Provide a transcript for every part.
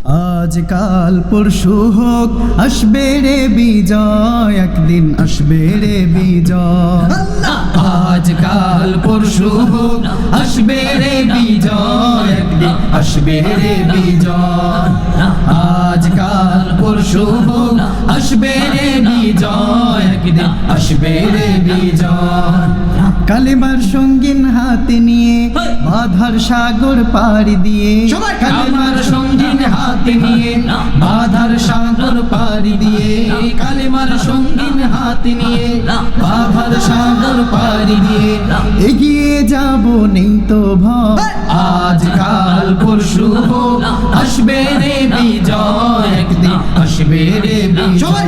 আজ কাল পরশু হোক আসবে রে বিজয়, একদিন আসবে রে বিজয়। আজ কাল পরশু হোক আসবে রে বিজয়, একদিন আসবে রে বিজয়। আজ কাল পরশু হোক আসবে রে বিজয়, একদিন আসবে রে বিজয়। কালেমার সঙ্গীন হাতে নিয়ে বাধার সাগর পাড়ি দিয়ে, কালেমার সঙ্গীন হাতে নিয়ে বাধার সাগর পাড়ি দিয়ে, কালেমার সঙ্গীন হাতে নিয়ে বাধার সাগর পাড়ি দিয়ে এগিয়ে যাব নেই তো ভয়। আজ কাল পরশু হোক আসবে রে বিজয়, একদিন আসবে রে বিজয়।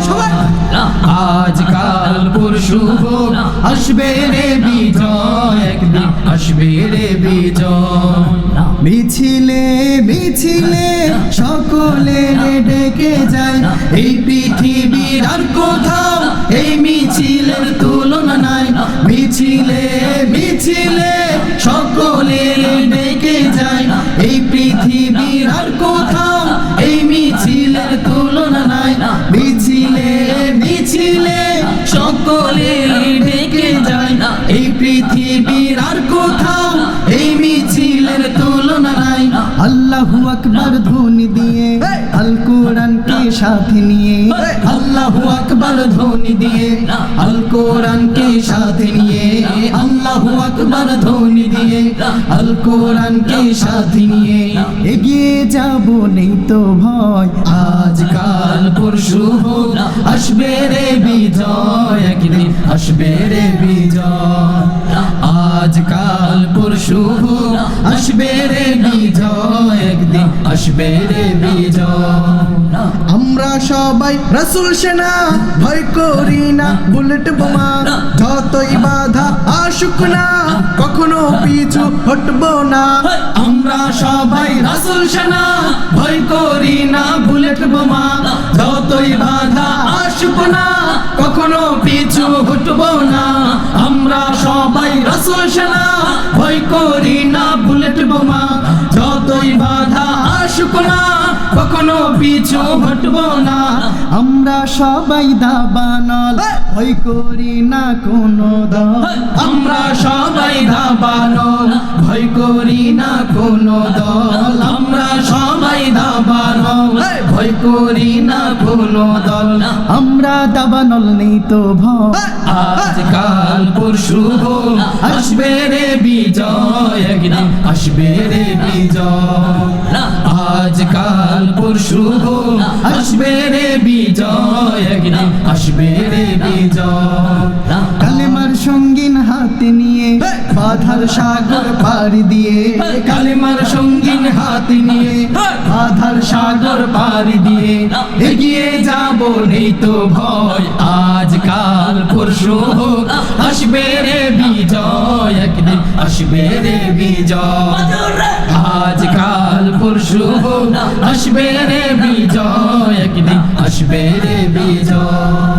আজ কাল পরশু হোক আসবে রে বিজয়, একদিন আসবে রে বিজয়। মিছিলে মিছিলে সকলে ডেকে যায়, এই পৃথিবীর আর কোথাও এই মিছিলের তুলনা নাই। মিছিলে মিছিলে সকলে ডেকে যায়, এই পৃথিবীর আর কোথাও এই মিছিলের তুলনা নাই। মিছিলে মিছিলে সকলে ডেকে যায়, এই পৃথিবীর আর কোথাও এই মিছিলের তুলনা নাই। আল্লাহু আকবার ধ্বনি দিয়ে আল কোরআনকে সাথে নিয়ে, আল্লাহু আকবার ধ্বনি দিয়ে আল কোরআনকে সাথে নিয়ে, আল্লাহু আকবার ধ্বনি দিয়ে আল কোরআনকে সাথে নিয়ে এগিয়ে যাব নেই তো ভয়। আজ কাল পরশু হোক আসবে রে বিজয়, একদিন আসবে রে বিজয়। আজ কাল পরশু হোক আসবে রে বিজয়, একদিন আসবে রে বিজয়। আমরা সবাই রাসূল সেনা, ভয় করি না বুলেট বোমা, যতই বাধা আসুক না কখনো পিছু হটবো না। আমরা সবাই রাসূল সেনা, ভয় করি না বুলেট বোমা, যতই বাধা আসুক না কখনো পিছু হটবো না। আমরা সবাই রাসূল সেনা, ভয় করি না বুলেট বোমা, যতই বাধা আসুক না কখনো পিছু হটবো না। আমরা সবাই দাবানল, ভয় করি না কোনো দল। আমরা সবাই দাবানল, ভয় করি না কোনো দল। আমরা সবাই দাবানল, ভয় করি না কোনো দল। আমরা দাবানল নেই তো ভয়। আজ কাল পরশু হোক আসবে রে বিজয়, একদিন আসবে রে বিজয়। আজ কাল পরশু হোক আসবে রে বিজয়, একদিন আসবে রে বিজয়। কালেমার সঙ্গীন হাতে নিয়ে বাধার সাগর পাড়ি দিয়ে, কালেমার সঙ্গীন হাতে নিয়ে বাধার সাগর পাড়ি দিয়ে এগিয়ে যাব নেই তো ভয়। আজ কাল পরশু হোক আসবে রে বিজয়, একদিন আসবে রে বিজয়। আজ কাল পরশু হোক আসবে রে বিজয়, একদিন আসবে রে বিজয়।